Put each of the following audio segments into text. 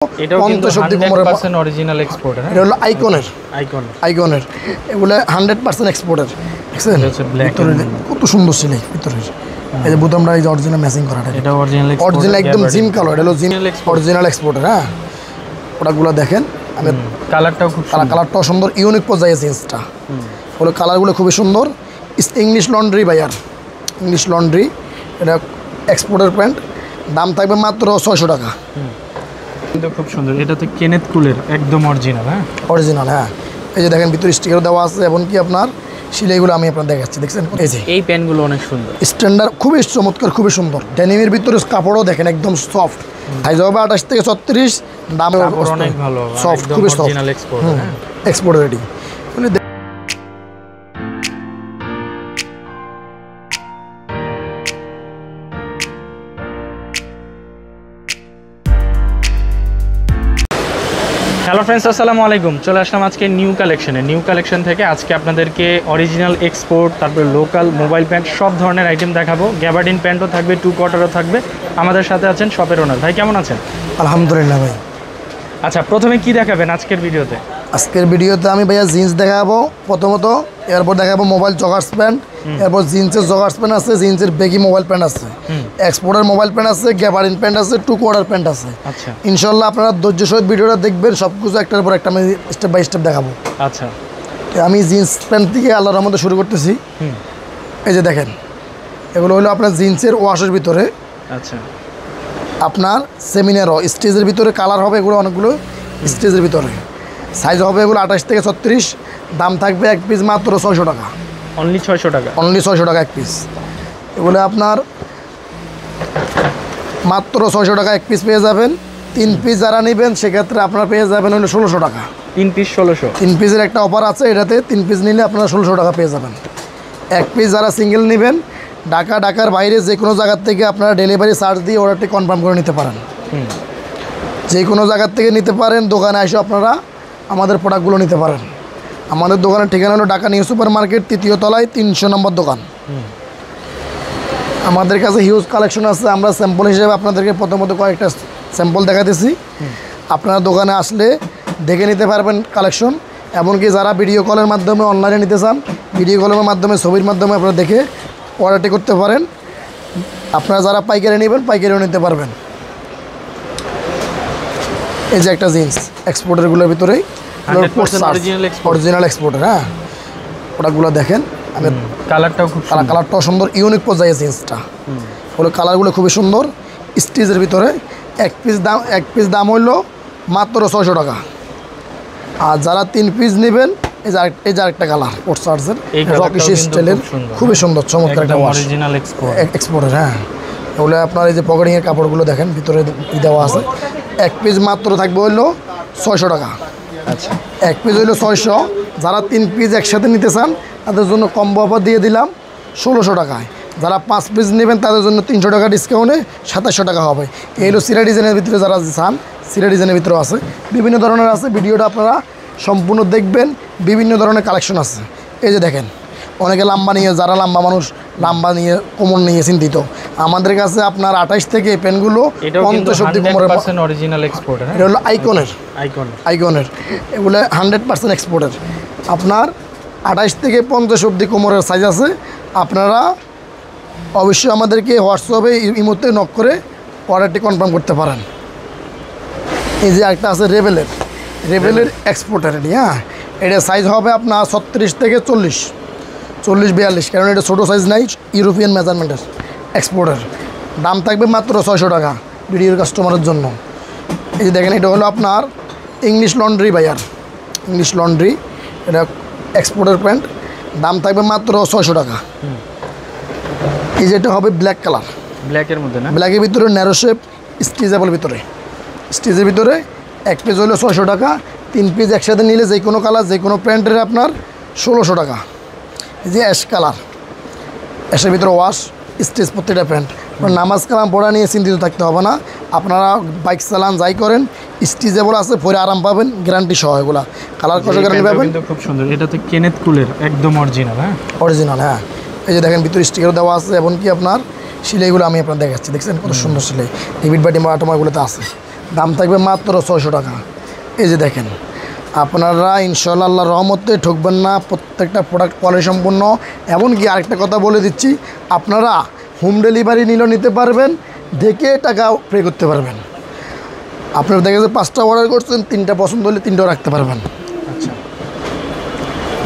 এটাও কিন্তু 100% original export. হ্যাঁ, এটা হলো আইকনের এগুলো 100% এক্সপোর্টের। দেখছেন কত সুন্দর সিলাই ভিতরের। এই যে বুতামটা এই যে অরিজিনাল ম্যাচিং করা, এটা অরিজিনাল একদম জিম কালার। এটা হলো অরিজিনাল এক্সপোর্টের। হ্যাঁ, প্রোডাক্টগুলো দেখেন, আমি কালারটাও সুন্দর, ইউনিক পর্যায়ে জিন্সটা হলো, কালারগুলো খুবই সুন্দর। English laundry buyer, English laundry, এটা এক্সপোর্টের প্যান্ট, দাম থাকবে মাত্র 600 টাকা। কিন্তু খুব সুন্দর, এটা তো কেনেথ কুলের একদম অরিজিনাল। হ্যাঁ, অরিজিনাল। হ্যাঁ, এই যে দেখেন ভিতরে স্টিকার দেওয়া আছে, এমনকি আপনার সিলাইগুলো আমি আপনার দেখাচ্ছি। দেখছেন এই যে এই প্যান্টগুলো অনেক সুন্দর, স্ট্যান্ডার্ড, খুবই চমৎকার, খুবই সুন্দর। ডেনিমের ভিতরে কাপড়ও দেখেন একদম সফট, সাইজ হবে 28 থেকে 36, দাম অনেক ভালো, সফট, খুবই সফট, অরিজিনাল এক্সপোর্ট। হ্যাঁ, এক্সপোর্ট রেডি। হ্যালো ফ্রেন্ডস, আসসালামু আলাইকুম। চলে আসলাম আজকে নিউ কালেকশন থেকে। আজকে আপনাদেরকে অরিজিনাল এক্সপোর্ট, তারপরে লোকাল মোবাইল প্যান্ট, সব ধরনের আইটেম দেখাবো। গ্যাবার্ডিন প্যান্টও থাকবে, 2 কোয়ার্টারও থাকবে। আমাদের সাথে আছেন শপের ওনার ভাই। কেমন আছেন? আলহামদুলিল্লাহ ভাই। আচ্ছা, প্রথমে কি দেখাবেন আজকের ভিডিওতে? আজকের ভিডিওতে আমি ভাইয়া জিন্স দেখাবো প্রথমত, এরপর দেখাবো মোবাইল জগার্স প্যান্ট, এরপর জিন্সের জগার্স প্যান্ট আছে, জিন্সের বেগি মোবাইল প্যান্ট আছে, এক্সপোর্টের মোবাইল প্যান্ট আছে, গ্যাবারিন প্যান্ট আছে, 2 কোয়ার্টার প্যান্ট আছে। আচ্ছা, ইনশাল্লাহ আপনারা ধৈর্য সহিত ভিডিওটা দেখবেন, সব কিছু একটার পর একটা আমি স্টেপ বাই স্টেপ দেখাবো। আচ্ছা, আমি জিন্স প্যান্ট থেকে আল্লাহর রহমতে শুরু করতেছি। এই যে দেখেন, এগুলো হলো আপনার জিন্সের ওয়াশের ভিতরে। আচ্ছা, আপনার সেমিনারও স্টেজের ভিতরে কালার হবে, এগুলো অনেকগুলো স্টেজের ভিতরে। সাইজ হবে এগুলো 28 থেকে 36, দাম থাকবে এক পিস মাত্র 600 টাকা। অনলি 600 টাকা, অনলি 600 টাকা এক পিস। এগুলো আপনার মাত্র 600 টাকা এক পিস পেয়ে যাবেন। 3 পিস যারা নেবেন সেক্ষেত্রে আপনারা পেয়ে যাবেন হলো 1600 টাকা। 3 পিস 1600। 3 পিসের একটা অফার আছে, এটাতে 3 পিস নিলে আপনারা 1600 টাকা পেয়ে যাবেন। এক পিস যারা সিঙ্গেল নেবেন, ঢাকার বাইরে যে কোনো জায়গার থেকে আপনারা ডেলিভারি চার্জ দিয়ে অর্ডারটি কনফার্ম করে নিতে পারেন। যে কোনো জায়গার থেকে নিতে পারেন, দোকানে এসে আপনারা আমাদের প্রোডাক্টগুলো নিতে পারেন। আমাদের দোকানের ঠিকানা হলো ঢাকা নিউ সুপার মার্কেট, 3য় তলায়, 300 নম্বর দোকান। আমাদের কাছে হিউজ কালেকশন আছে। আমরা স্যাম্পল হিসেবে আপনাদেরকে প্রথমত কয়েকটা স্যাম্পল দেখাতেছি। আপনারা দোকানে আসলে দেখে নিতে পারবেন কালেকশন। এমনকি যারা ভিডিও কলের মাধ্যমে অনলাইনে নিতে চান, ভিডিও কলের মাধ্যমে, ছবির মাধ্যমে আপনারা দেখে অর্ডারটি করতে পারেন। আপনারা যারা পাইকারি নেবেন, পাইকারিও নিতে পারবেন। এই যে একটা জিন্স এক্সপোর্টারগুলোর ভিতরেই অরিজিনাল এক্সপোর্টার। হ্যাঁ, প্রোডাক্টগুলো দেখেন, আমি কালারটাও সুন্দর, ইউনিক পর্যায়ে জিন্সটা হলো, কালারগুলো খুবই সুন্দর। স্টিচের ভিতরে এক পিস দাম হইল মাত্র 600 টাকা। আর যারা 3 পিস নেবেন, এই যে আরেকটা কালার পোর্টসার্জের রকি স্টাইলের, খুবই সুন্দর, চমৎকার একটা অরিজিনাল এক্সপোর্টার। হ্যাঁ, এগুলো আপনার এই যে পকেটিংয়ের কাপড়গুলো দেখেন, ভিতরে দেওয়া আছে। এক পিস মাত্র থাকবে হইলো 600 টাকা। আচ্ছা, এক পিস হইলো 600। যারা 3 পিস একসাথে নিতে চান তাদের জন্য কম্বো অফার দিয়ে দিলাম 1600 টাকায়। যারা 5 পিস নেবেন তাদের জন্য 300 টাকা ডিসকাউন্টে 2700 টাকা হবে। এই হলো সিরা ডিজাইনের ভিতরে, যারা চান সিরা ডিজাইনের ভিতরে আছে, বিভিন্ন ধরনের আছে। ভিডিওটা আপনারা সম্পূর্ণ দেখবেন, বিভিন্ন ধরনের কালেকশন আছে। এই যে দেখেন, অনেকে লাম্বা নিয়ে, যারা লাম্বা মানুষ, লাম্বা নিয়ে, কোমর নিয়ে চিন্তিত, আমাদের কাছে আপনার 28 থেকে পেনগুলো 50 অবধি কোমরের অরিজিনাল এক্সপোর্ট। এটা হলো আইকনের এগুলো 100% এক্সপোর্টের। আপনার 28 থেকে 50 অবধি কোমরের সাইজ আছে। আপনারা অবশ্যই আমাদেরকে হোয়াটসঅ্যাপে ইমোতে নক করে অর্ডারটি কনফার্ম করতে পারেন। এই যে একটা আছে রেবেলের এক্সপোর্টার এটি। হ্যাঁ, এটা সাইজ হবে আপনার 36 থেকে 40-42, কারণ এটা ছোটো সাইজ নাই, ইউরোপিয়ান মেজারমেন্টের এক্সপোর্টার। দাম থাকবে মাত্র 600 টাকা ভিডিওর কাস্টমারের জন্য। এই যে দেখেন, এটা হলো আপনার English laundry buyer, English laundry, এটা এক্সপোর্টের প্যান্ট, দাম থাকবে মাত্র 600 টাকা। এই যে এটা হবে ব্ল্যাক কালার, ব্ল্যাকের মধ্যে না, ব্ল্যাকের ভিতরে ন্যারো শেপ, স্টিচেবল ভিতরে, স্টিচের ভিতরে। এক পিস হলো 600 টাকা। 3 পিস একসাথে নিলে যে কোনো কালার, যে কোনো প্যান্টের আপনার 1600 টাকা। এই যে অ্যাশ কালার, অ্যাশের ভিতরে ওয়াশ স্টিচ প্রত্যেকটা প্যান্ট। নামাজ কালাম পড়া নিয়ে চিন্তিত থাকতে হবে না। আপনারা বাইক চালান, যাই করেন, স্টিচেবল আছে, পরে আরাম পাবেন, গ্যারান্টি সহ। এগুলা কালার কষে গ্যারান্টি পাবেন। খুব সুন্দর, এটা তো কেনেথ কুলের একদম অরিজিনাল। হ্যাঁ, অরিজিনাল। হ্যাঁ, এই যে দেখেন ভিতরে স্টিকার দেওয়া আছে, এমনকি আপনার সিলাইগুলো আমি আপনার দেখাচ্ছি। দেখছেন কত সুন্দর সিলাই, ডেভিড বাটি মারাটোমাগুলোতে আছে। দাম থাকবে মাত্র 600 টাকা। এই যে দেখেন, আপনারা ইনশাআল্লাহ আল্লাহর রহমতে ঠকবেন না, প্রত্যেকটা প্রোডাক্ট কোয়ালিটি সম্পন্ন। এমনকি আরেকটা কথা বলে দিচ্ছি, আপনারা হোম ডেলিভারি নিলেও নিতে পারবেন, দেখে টাকা পে করতে পারবেন। আপনারা দেখে যে 5টা অর্ডার করছেন, 3টা পছন্দ হলে 3টাও রাখতে পারবেন। আচ্ছা,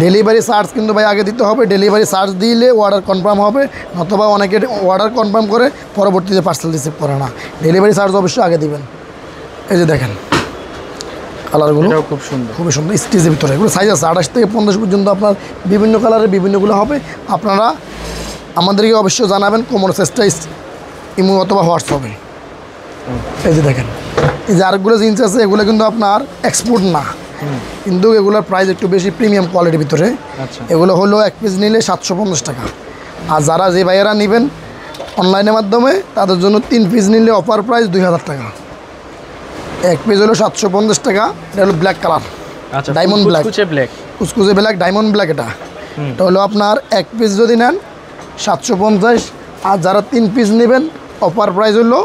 ডেলিভারি চার্জ কিন্তু ভাই আগে দিতে হবে। ডেলিভারি চার্জ দিলে অর্ডার কনফার্ম হবে, নতুবা অনেকে অর্ডার কনফার্ম করে পরবর্তীতে পার্সেল রিসিভ করে না। ডেলিভারি চার্জ অবশ্যই আগে দিবেন। এই যে দেখেন কালারগুলো খুব সুন্দর, খুবই সুন্দর, স্টিচের ভিতরে। এগুলো সাইজ আছে 28 থেকে 50 পর্যন্ত, আপনার বিভিন্ন কালারের বিভিন্নগুলো হবে। আপনারা আমাদেরকে অবশ্যই জানাবেন, কোমর সাইজটা ইমো অথবা হোয়াটসঅ্যাপে। এই যে দেখেন, এই যে আরেকগুলো জিন্স আছে, এগুলো কিন্তু আপনার এক্সপোর্ট না, কিন্তু এগুলোর প্রাইস একটু বেশি, প্রিমিয়াম কোয়ালিটির ভিতরে। আচ্ছা, এগুলো হলো 1 পিস নিলে 750 টাকা। আর যারা যে ভাইয়েরা নেবেন অনলাইনের মাধ্যমে, তাদের জন্য 3 পিস নিলে অফার প্রাইস 2000 টাকা। 1 পিস হলো 750 টাকা। এটা হলো ব্ল্যাক কালার, আচ্ছা, ডায়মন্ড ব্ল্যাক, কুচকুচে ব্ল্যাক, ডায়মন্ড ব্ল্যাক। এটা হলো আপনার 1 পিস যদি নেন 750, আর যারা 3 পিস নেবেন অফার প্রাইস হলো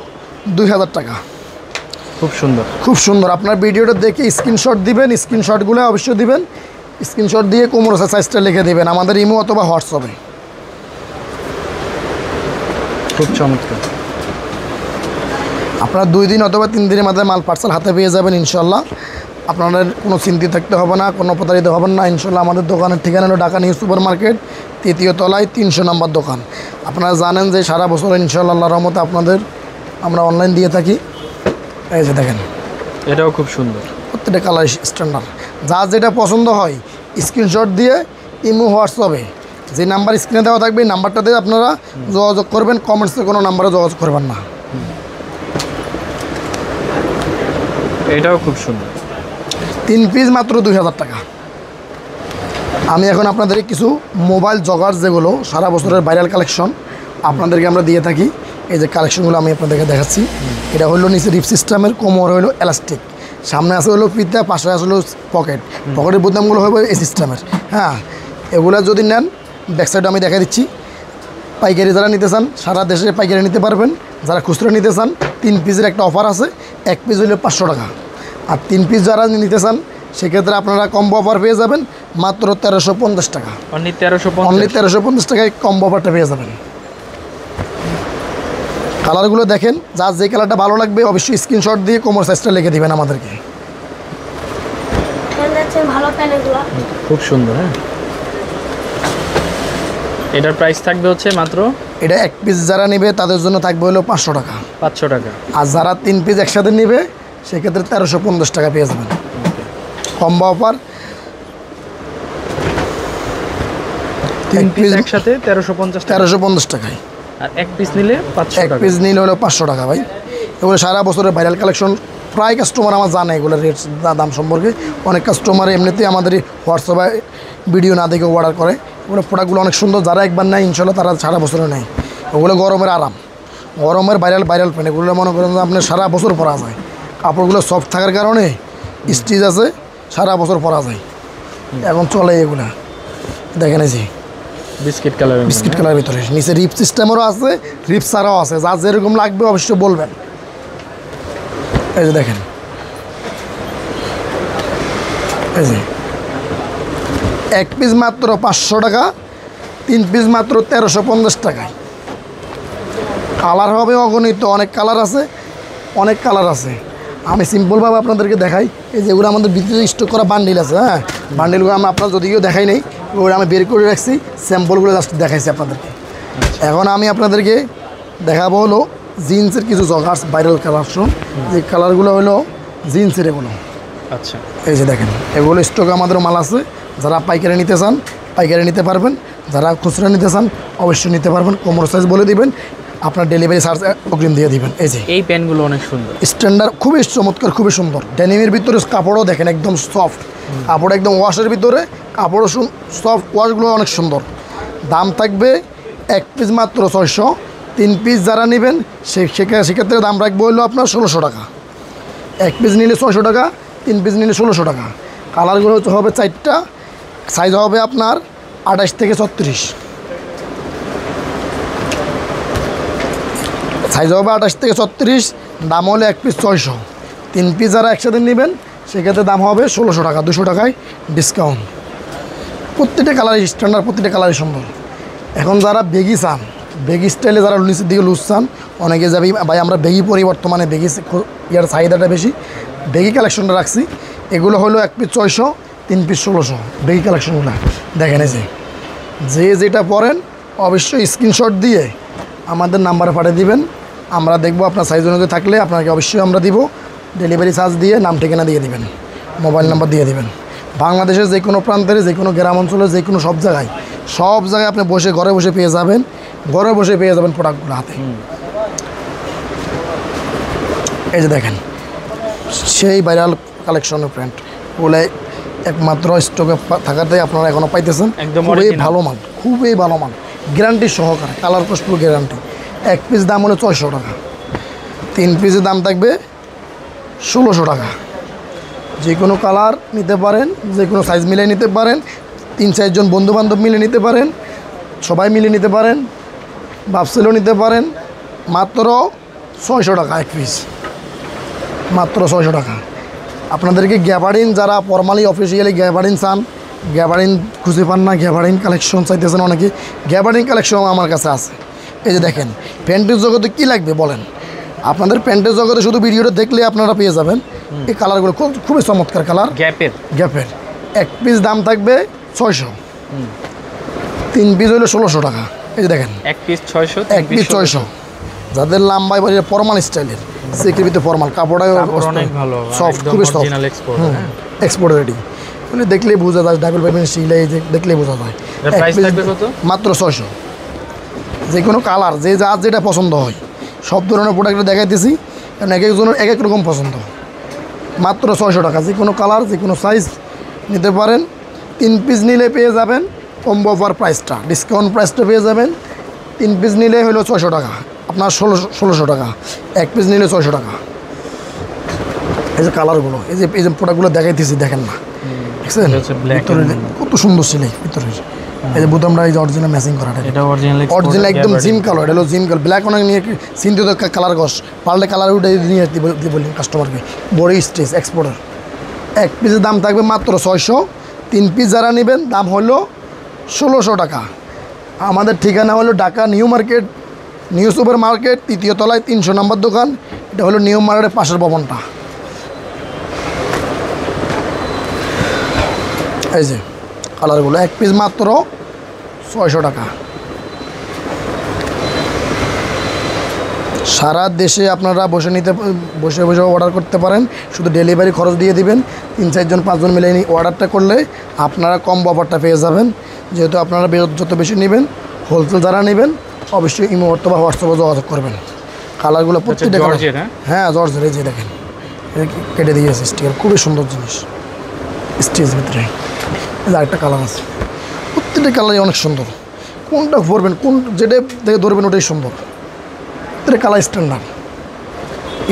2000 টাকা। খুব সুন্দর, খুব সুন্দর। আপনার ভিডিওটা দেখে স্ক্রিনশট দিবেন, স্ক্রিনশটগুলো অবশ্যই দিবেন। স্ক্রিনশট দিয়ে কোমর সাইজটা লিখে দেবেন আমাদের ইমো অথবা হোয়াটসঅ্যাপে। খুব চমৎকার। আপনারা 2 দিন অথবা 3 দিনের মাথায় মাল পার্সেল হাতে পেয়ে যাবেন ইনশাল্লাহ। আপনাদের কোনো চিন্তা থাকতে হবে না, কোনো প্রতারিত হবেন না ইনশাল্লাহ। আমাদের দোকানের ঠিকানা হলো ঢাকা নিউ সুপার মার্কেট, 3য় তলায় 300 নম্বর দোকান। আপনারা জানেন যে সারা বছর ইনশাল্লাহ আল্লাহর রহমতে আপনাদের আমরা অনলাইন দিয়ে থাকি। এই যে দেখেন, এটাও খুব সুন্দর, প্রত্যেকটা কালার স্ট্যান্ডার্ড। যার যেটা পছন্দ হয় স্ক্রিনশট দিয়ে ইমো হোয়াটসঅ্যাপে যে নাম্বার স্ক্রিনে দেওয়া থাকবে, এই নাম্বারটাতে আপনারা যোগাযোগ করবেন। কমেন্টসে কোনো নাম্বারে যোগাযোগ করবেন না। এটাও খুব সুন্দর। 3 পিস মাত্র 2000 টাকা। আমি এখন আপনাদের কিছু মোবাইল জগার, যেগুলো সারা বছরের ভাইরাল কালেকশন আপনাদেরকে আমরা দিয়ে থাকি। এই যে কালেকশনগুলো আমি আপনাদেরকে দেখাচ্ছি। এটা হলো নিচে রিপ সিস্টেমের, কোমর হলো এলাস্টিক, সামনে আছে হলো ফিতা, পাশে আছে হলো পকেট। পকেটের বোতামগুলো হবে এই সিস্টেমের। হ্যাঁ, এগুলো যদি নেন ব্যাক সাইডে আমি দেখা দিচ্ছি। পাইকারি যারা নিতে চান সারা দেশে পাইকারি নিতে পারবেন। যারা খুচরো নিতে চান 3 পিসের একটা অফার আছে, 1 পিস হলো 500 টাকা। আর 3 পিস যারা নিতে চান সেক্ষেত্রে আপনারা কম্বো অফার পেয়ে যাবেন মাত্র 1350 টাকা। অনলি 1350, অনলি 1350 টাকায় কম্বো অফারটা পেয়ে যাবেন। কালারগুলো দেখেন, যার যে কালারটা ভালো লাগবে অবশ্যই স্ক্রিনশট দিয়ে কোমর সাইজটা লিখে দিবেন আমাদেরকে। ভালো প্যানেলগুলো খুব সুন্দর। হ্যাঁ, এটার প্রাইস থাকবে হচ্ছে মাত্র, এটা 1 পিস যারা নেবে তাদের জন্য থাকবে হলো 500 টাকা। 500 টাকা। আর যারা 3 পিস একসাথে নেবে সেক্ষেত্রে 1350 টাকা পেয়ে যাবেন কম্বো অফার। 3 পিস একসাথে 1350 টাকায়। আর 1 পিস নিলে 500 1 টাকা। পিস নিলে হলো 500 টাকা ভাই। এগুলো সারা বছরের ভাইরাল কালেকশন, প্রায় কাস্টমার আমার জানে এগুলোর রেট দাম সম্পর্কে। অনেক কাস্টমার এমনিতেই আমাদের হোয়াটসঅ্যাপে ভিডিও না দেখে অর্ডার করে। এগুলো প্রোডাক্টগুলো অনেক সুন্দর, যারা একবার নেয় ইনশাল্লাহ তারা সারা বছরে নেয়। ওগুলো গরমের আরাম, গরমের ভাইরাল প্যান্ট। এগুলো মনে করেন যে আপনার সারা বছর পরা যায়। কাপড়গুলো সফট থাকার কারণে স্টিচ আছে, সারা বছর পরা যায়। এখন চলে এগুলা দেখেন, এই যে বিস্কিট কালারের, বিস্কিট কালারের ভিতরে নিচে রিপ সিস্টেমেরও আছে, রিপ ছাড়াও আছে। যার যেরকম লাগবে অবশ্যই বলবেন। এই যে দেখেন, এই যে 1 পিস মাত্র 500 টাকা, 3 পিস মাত্র 1350 টাকায়। কালার হবে অগণিত, অনেক কালার আছে, অনেক কালার আছে। আমি সিম্পলভাবে আপনাদেরকে দেখাই। এই যেগুলো আমাদের ভিতরে স্টক করা বান্ডিল আছে। হ্যাঁ, বান্ডিলগুলো আমরা আপনার যদিও দেখাই নেই, ওগুলো আমি বের করে রাখছি, স্যাম্পলগুলো জাস্ট দেখাইছি আপনাদেরকে। এখন আমি আপনাদেরকে দেখাবো হলো জিন্সের কিছু জগার্স ভাইরাল কালেকশন। যে কালারগুলো হলো জিন্সের এগুলো। আচ্ছা, এই যে দেখেন, এগুলো স্টক আমাদের মাল আছে। যারা পাইকারি নিতে চান পাইকারি নিতে পারবেন, যারা খুচরা নিতে চান অবশ্যই নিতে পারবেন। কোমর সাইজ বলে দিবেন, আপনার ডেলিভারি চার্জ অগ্রিম দিয়ে দিবেন। এই যে এই প্যান্টগুলো অনেক সুন্দর, স্ট্যান্ডার্ড, খুবই চমৎকার, খুবই সুন্দর। ডেনিমের ভিতরে কাপড়ও দেখেন একদম সফট, কাপড় একদম ওয়াশের ভিতরে, কাপড়ও সফট, ওয়াশগুলো অনেক সুন্দর। দাম থাকবে 1 পিস মাত্র 600। 3 পিস যারা নেবেন সেক্ষেত্রে দাম রাখবো হলো আপনার 1600 টাকা। 1 পিস নিলে 600 টাকা, 3 পিস নিলে 1600 টাকা। কালারগুলো হবে 4টা, সাইজ হবে আপনার 28 থেকে 36। সাইজ হবে 28 থেকে 36। দাম হলে 1 পিস 600। 3 পিস যারা একসাথে নেবেন সেক্ষেত্রে দাম হবে 1600 টাকা, 200 টাকায় ডিসকাউন্ট। প্রত্যেকটা কালারই স্ট্যান্ডার্ড, প্রত্যেকটা কালারই সুন্দর। এখন যারা বেগি চান, বেগি স্টাইলে যারা নিচের দিকে লুজ চান, অনেকে যাবে ভাই আমরা বেগি পরি, বর্তমানে বেগি ইয়ার চাহিদাটা বেশি, বেগি কালেকশনটা রাখছি। এগুলো হলো 1 পিস 600, 3 পিস 1600 বেগি কালেকশনগুলো। দেখেন এই যে যেটা পরেন অবশ্যই স্ক্রিনশট দিয়ে আমাদের নাম্বারে পাঠিয়ে দিবেন। আমরা দেখব আপনার সাইজ অনুযায়ী থাকলে আপনাকে অবশ্যই আমরা দিব। ডেলিভারি চার্জ দিয়ে নাম ঠিকানা দিয়ে দিবেন, মোবাইল নাম্বার দিয়ে দিবেন। বাংলাদেশের যে কোনো প্রান্তের, যে কোনো গ্রাম অঞ্চলে, যে কোনো সব জায়গায় আপনি বসে ঘরে বসে পেয়ে যাবেন, ঘরে বসে পেয়ে যাবেন প্রোডাক্টগুলো হাতে। এই যে দেখেন সেই ভাইরাল কালেকশনের প্যান্ট বলে একমাত্র স্টকে থাকাতে আপনারা এখনও পাইতেছেন। খুবই ভালো মাল, খুবই ভালো মাল, গ্যারান্টি সহকারে, কালার কস পুরো গ্যারান্টি। 1 পিস দাম হলো 600 টাকা, 3 পিসের দাম থাকবে 1600 টাকা। যে কোনো কালার নিতে পারেন, যে কোনো সাইজ মিলে নিতে পারেন, 3-4 জন বন্ধুবান্ধব মিলে নিতে পারেন, সবাই মিলে নিতে পারেন, বাপসেলও নিতে পারেন। মাত্র 600 টাকা 1 পিস, মাত্র 600 টাকা। আপনাদেরকে গ্যাবার্ডিন যারা ফরমালি অফিসিয়ালি গ্যাবার্ডিন চান, গ্যাবার্ডিন খুঁজে পান না, গ্যাবার্ডিন কালেকশন চাইতেছেন অনেকে, গ্যাবার্ডিন কালেকশন আমার কাছে আছে। এই যে দেখেন প্যান্টের জগতে কী লাগবে বলেন, আপনাদের প্যান্টের জগতে শুধু ভিডিওটা দেখলে আপনারা পেয়ে যাবেন। এই কালারগুলো খুবই চমৎকার কালার, গ্যাপের 1 পিস দাম থাকবে 600, 3 পিস হলো 1600 টাকা। এই যে দেখেন 1 পিস 600, 1 পিস 600। যাদের লাম্বাই ফরমাল স্টাইলের, সিকিউরিটি ফরমাল, কাপড়টাও অনেক ভালো, সফট, খুবই সফট, এক্সপোর্ট রেডি। দেখলেই বোঝা যায়, ডাবল পাইপেন সিলাই দেখলেই বোঝা যায়। প্রাইস থাকবে কত? মাত্র 600। যে কোনো কালার যে যার যেটা পছন্দ হয়, সব ধরনের প্রোডাক্ট দেখাইতেছি, কারণ এক একজনের এক এক রকম পছন্দ। মাত্র 600 টাকা, যে কোনো কালার, যে কোনো সাইজ নিতে পারেন। 3 পিস নিলে পেয়ে যাবেন কম্বো অফার প্রাইসটা, ডিসকাউন্ট প্রাইসটা পেয়ে যাবেন। 3 পিস নিলে হলো 600 টাকা, আপনার 1600 টাকা। 1 পিস নিলে 600 টাকা। এই যে কালারগুলো, এই যে প্রোডাক্টগুলো দেখাইতেছি, দেখেন না, দেখছেন ভিতরে কত সুন্দর সিলাই ভিতরে। এই যে বোতামটা এই যে অরিজিনাল ম্যাচিং করা, এটা অরিজিনাল একদম জিম কালার। এটা হলো জিম কালার, ব্ল্যাক অনেক নিয়ে চিন্তিত কালার গস পারলে কালার উঠে নিয়ে বলি কাস্টমারকে। Body stretch exporter. 1 পিসের দাম থাকবে মাত্র 600, 3 পিস যারা নেবেন দাম হলো 1600 টাকা। আমাদের ঠিকানা হলো Dhaka new market, new super market, 3য় তলায় 300 নম্বর দোকান। এটা হলো নিউ মার্কেটের পাশের ভবনটা। এই যে কালারগুলো 1 পিস মাত্র 600 টাকা। সারা দেশে আপনারা বসে অর্ডার করতে পারেন, শুধু ডেলিভারি খরচ দিয়ে দিবেন। 3-4 জন 5 জন মিলে অর্ডারটা করলে আপনারা কম অফারটা পেয়ে যাবেন। যেহেতু আপনারা যত বেশি নেবেন, হোলসেল যারা নেবেন অবশ্যই ইমো অথবা হোয়াটসঅ্যাপে যোগাযোগ করবেন। কালারগুলো প্রত্যেকটা হ্যাঁ জর্জের। এই যে দেখেন কেটে দিয়েছে স্টিকার, খুবই সুন্দর জিনিস স্টেজ ভিতরে। আরেকটা কালার আছে, প্রত্যেকটা কালারই অনেক সুন্দর। কোনটা পরবেন, যেটা দেখে ধরবেন ওটাই সুন্দর। প্রত্যেকটা কালার স্ট্যান্ডার্ড।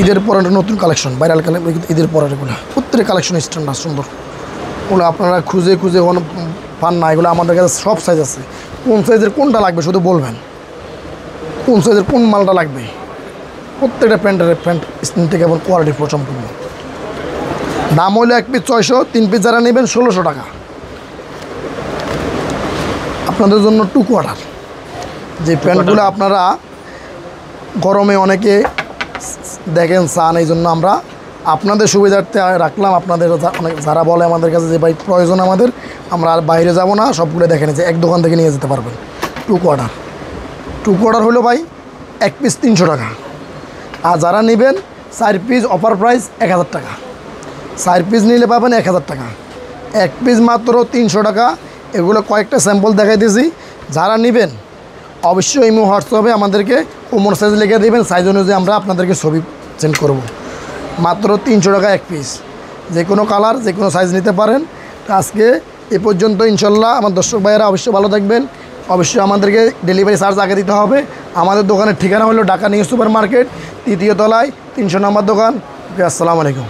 ঈদের পরে নতুন কালেকশন, ভাইরাল ঈদের পরের এগুলো প্রত্যেকটা কালেকশন স্ট্যান্ডার্ড সুন্দর। ওগুলো আপনারা খুঁজে পান না, এগুলো আমাদের কাছে সব সাইজ আছে। কোন সাইজের কোনটা লাগবে শুধু বলবেন, কোন সাইজের কোন মালটা লাগবে। প্রত্যেকটা প্যান্ট স্কিন থেকে এবং কোয়ালিটি সম্পূর্ণ। দাম হলো 1 পিস 600, 3 পিস যারা নেবেন 1600 টাকা। আপনাদের জন্য 2 কোয়ার্টার, যে প্যান্টগুলো আপনারা গরমে অনেকে দেখেন চান, এই জন্য আমরা আপনাদের সুবিধার্থে রাখলাম। আপনাদের যারা বলে আমাদের কাছে যে ভাই প্রয়োজন আমাদের, আমরা আর বাইরে যাব না, সবগুলো দেখেন যে এক দোকান থেকে নিয়ে যেতে পারবেন। 2 কোয়ার্টার হলো ভাই 1 পিস 300 টাকা। আর যারা নেবেন 4 পিস অফার প্রাইস 1000 টাকা। 4 পিস নিলে পাবেন 1000 টাকা। 1 পিস মাত্র 300 টাকা। এগুলো কয়েকটা স্যাম্পল দেখাই দিয়েছি। যারা নেবেন অবশ্যই ইমো হোয়াটসঅ্যাপে আমাদেরকে কোমর সাইজ লিখে দেবেন, সাইজ অনুযায়ী আমরা আপনাদেরকে ছবি সেন্ড করব। মাত্র 300 টাকা 1 পিস, যে কোনো কালার, যে কোনো সাইজ নিতে পারেন। আজকে এ পর্যন্ত, ইনশাল্লাহ আমার দর্শক ভাইয়েরা অবশ্যই ভালো থাকবেন। অবশ্যই আমাদেরকে ডেলিভারি চার্জ আগে দিতে হবে। আমাদের দোকানের ঠিকানা হলো ঢাকা নিউ সুপার মার্কেট, 3য় তলায় 300 নম্বর দোকান। আসসালামু আলাইকুম।